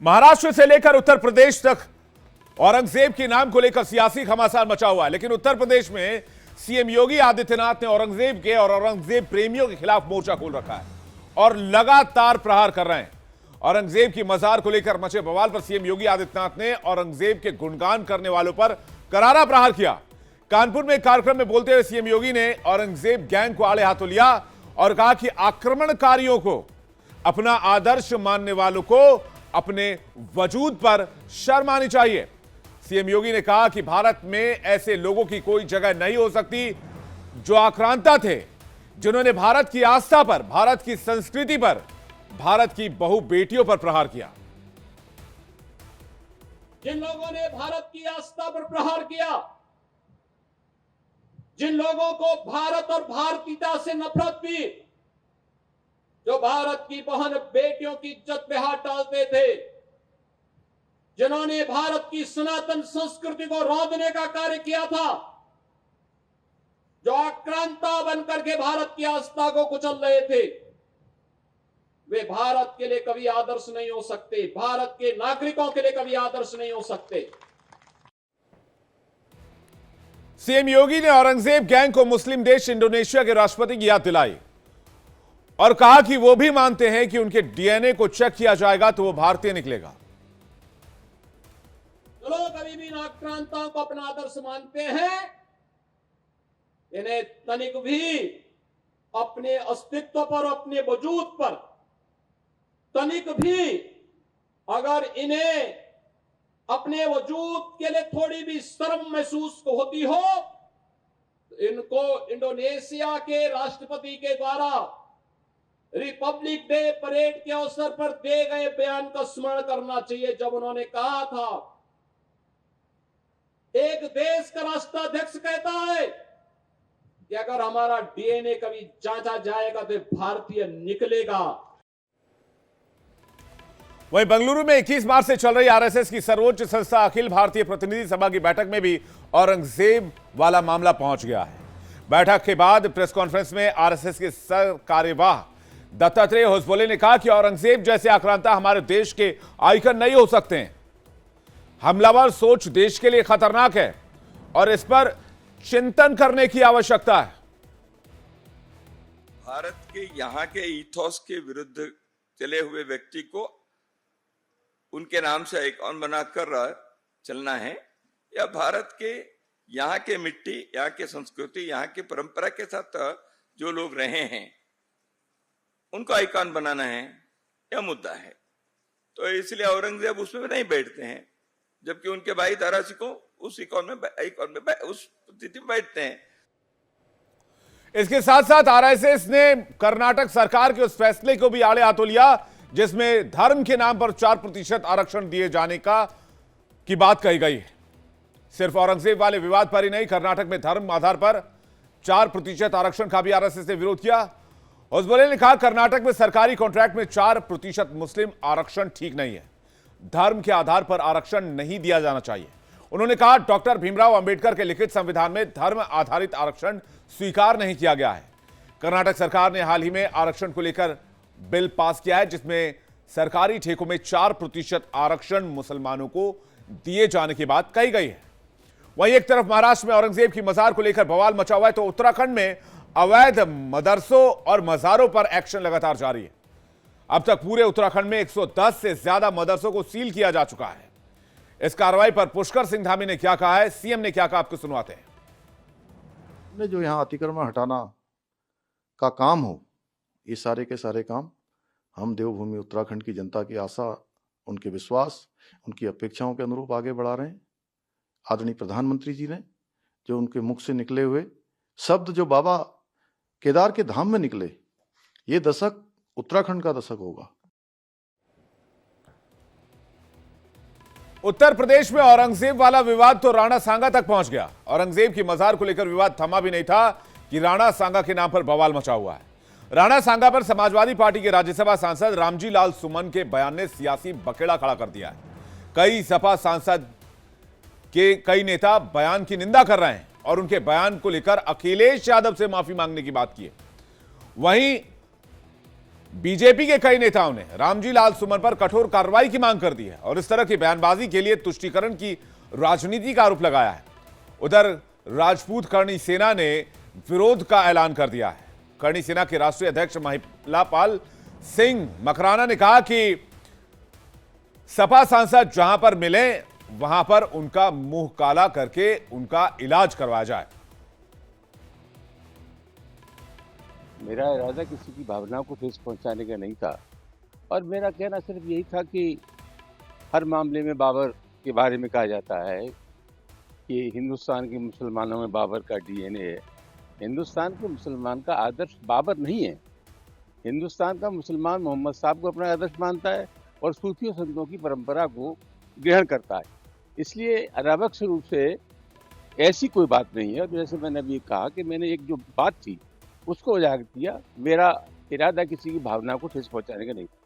महाराष्ट्र से लेकर उत्तर प्रदेश तक औरंगजेब के नाम को लेकर सियासी घमासान मचा हुआ है, लेकिन उत्तर प्रदेश में सीएम योगी आदित्यनाथ ने औरंगजेब के और औरंगजेब प्रेमियों के खिलाफ मोर्चा खोल रखा है और लगातार प्रहार कर रहे हैं। औरंगजेब की मजार को लेकर मचे बवाल पर सीएम योगी आदित्यनाथ ने औरंगजेब के गुणगान करने वालों पर करारा प्रहार किया। कानपुर में एक कार्यक्रम में बोलते हुए सीएम योगी ने औरंगजेब गैंग को आड़े हाथों लिया और कहा कि आक्रमणकारियों को, अपना आदर्श मानने वालों को अपने वजूद पर शर्म आनी चाहिए। सीएम योगी ने कहा कि भारत में ऐसे लोगों की कोई जगह नहीं हो सकती जो आक्रांता थे, जिन्होंने भारत की आस्था पर, भारत की संस्कृति पर, भारत की बहु बेटियों पर प्रहार किया। जिन लोगों ने भारत की आस्था पर प्रहार किया, जिन लोगों को भारत और भारतीयता से नफरत थी, जो भारत की बहन बेटियों की इज्जत पे हाथ डालते थे, जिन्होंने भारत की सनातन संस्कृति को रौंदने का कार्य किया था, जो आक्रांता बनकर के भारत की आस्था को कुचल रहे थे, वे भारत के लिए कभी आदर्श नहीं हो सकते, भारत के नागरिकों के लिए कभी आदर्श नहीं हो सकते। सीएम योगी ने औरंगजेब गैंग को मुस्लिम देश इंडोनेशिया के राष्ट्रपति की याद दिलाई और कहा कि वो भी मानते हैं कि उनके डीएनए को चेक किया जाएगा तो वो भारतीय निकलेगा। जो लोग अभी भी आक्रांताओं को अपना आदर्श मानते हैं, इन्हें तनिक भी अपने अस्तित्व पर, अपने वजूद पर तनिक भी अगर इन्हें अपने वजूद के लिए थोड़ी भी शर्म महसूस होती हो, तो इनको इंडोनेशिया के राष्ट्रपति के द्वारा रिपब्लिक डे परेड के अवसर पर दिए गए बयान का स्मरण करना चाहिए, जब उन्होंने कहा था, एक देश का राष्ट्राध्यक्ष कहता है कि अगर हमारा डीएनए कभी जांचा जाएगा तो भारतीय निकलेगा। वहीं बेंगलुरु में 21 मार्च से चल रही आरएसएस की सर्वोच्च संस्था अखिल भारतीय प्रतिनिधि सभा की बैठक में भी औरंगजेब वाला मामला पहुंच गया है। बैठक के बाद प्रेस कॉन्फ्रेंस में आरएसएस के सर कार्यवाह दत्तात्रेय होसबोले ने कहा कि औरंगजेब जैसे आक्रांता हमारे देश के आइकन नहीं हो सकते हैं। हमलावर सोच देश के लिए खतरनाक है और इस पर चिंतन करने की आवश्यकता है। भारत के यहाँ के ईथोस के विरुद्ध चले हुए व्यक्ति को उनके नाम से आइकॉन बनाकर चलना है, या भारत के यहाँ के मिट्टी, यहाँ के संस्कृति, यहाँ की परंपरा के साथ जो लोग रहे हैं उनको आइकॉन बनाना है, यह मुद्दा है। तो इसलिए औरंगजेब उसमें नहीं बैठते हैं, जबकि उनके भाई तारा सिंह उस आइकॉन में उस स्थिति में बैठते हैं। इसके साथ साथ आरएसएस ने कर्नाटक सरकार के उस फैसले को भी आड़े हाथों लिया जिसमें धर्म के नाम पर 4% आरक्षण दिए जाने की बात कही गई है। सिर्फ औरंगजेब वाले विवाद पर ही नहीं, कर्नाटक में धर्म आधार पर 4% आरक्षण का भी आरएसएस ने विरोध किया। होसबोले ने कहा, कर्नाटक में सरकारी कॉन्ट्रैक्ट में 4% मुस्लिम आरक्षण ठीक नहीं है। धर्म के आधार पर आरक्षण नहीं दिया जाना चाहिए। उन्होंने कहा, डॉक्टर भीमराव अंबेडकर के लिखित संविधान में धर्म आधारित आरक्षण स्वीकार नहीं किया गया है। कर्नाटक सरकार ने हाल ही में आरक्षण को लेकर बिल पास किया है जिसमें सरकारी ठेकों में 4% आरक्षण मुसलमानों को दिए जाने की बात कही गई है। वहीं एक तरफ महाराष्ट्र में औरंगजेब की मजार को लेकर बवाल मचा हुआ है, तो उत्तराखंड में अवैध मदरसों और मजारों पर एक्शन लगातार जारी है। अब तक पूरे उत्तराखंड में 110 से ज्यादा मदरसों को सील किया जा चुका है। इस कार्रवाई पर पुष्कर सिंह धामी ने क्या कहा है, सीएम ने क्या कहा, आपको सुनवाते हैं। जो यहाँ अतिक्रमण हटाना का काम हो, ये सारे के सारे काम हम देवभूमि उत्तराखंड की जनता की आशा, उनके विश्वास, उनकी अपेक्षाओं के अनुरूप आगे बढ़ा रहे हैं। आदरणीय प्रधानमंत्री जी ने जो उनके मुख से निकले हुए शब्द, जो बाबा केदार के धाम में निकले, ये दशक उत्तराखंड का दशक होगा। उत्तर प्रदेश में औरंगजेब वाला विवाद तो राणा सांगा तक पहुंच गया। औरंगजेब की मजार को लेकर विवाद थमा भी नहीं था कि राणा सांगा के नाम पर बवाल मचा हुआ है। राणा सांगा पर समाजवादी पार्टी के राज्यसभा सांसद रामजी लाल सुमन के बयान ने सियासी बखेड़ा खड़ा कर दिया है। कई सपा सांसद के कई नेता बयान की निंदा कर रहे हैं और उनके बयान को लेकर अखिलेश यादव से माफी मांगने की बात की है। वहीं बीजेपी के कई नेताओं ने रामजी लाल सुमन पर कठोर कार्रवाई की मांग कर दी है और इस तरह की बयानबाजी के लिए तुष्टीकरण की राजनीति का आरोप लगाया है। उधर राजपूत करणी सेना ने विरोध का ऐलान कर दिया है। करणी सेना के राष्ट्रीय अध्यक्ष महिलापाल सिंह मकराना ने कहा कि सपा सांसद जहां पर मिले वहां पर उनका मुंह काला करके उनका इलाज करवाया जाए। मेरा इरादा किसी की भावनाओं को ठेस पहुंचाने का नहीं था और मेरा कहना सिर्फ यही था कि हर मामले में बाबर के बारे में कहा जाता है कि हिंदुस्तान के मुसलमानों में बाबर का डीएनए है। हिंदुस्तान के मुसलमान का आदर्श बाबर नहीं है। हिंदुस्तान का मुसलमान मोहम्मद साहब को अपना आदर्श मानता है और सूफी संतों की परंपरा को ग्रहण करता है। इसलिए अनावश्यक रूप से ऐसी कोई बात नहीं है। और जैसे मैंने अभी कहा कि मैंने एक जो बात थी उसको उजागर किया। मेरा इरादा किसी की भावना को ठेस पहुंचाने का नहीं था।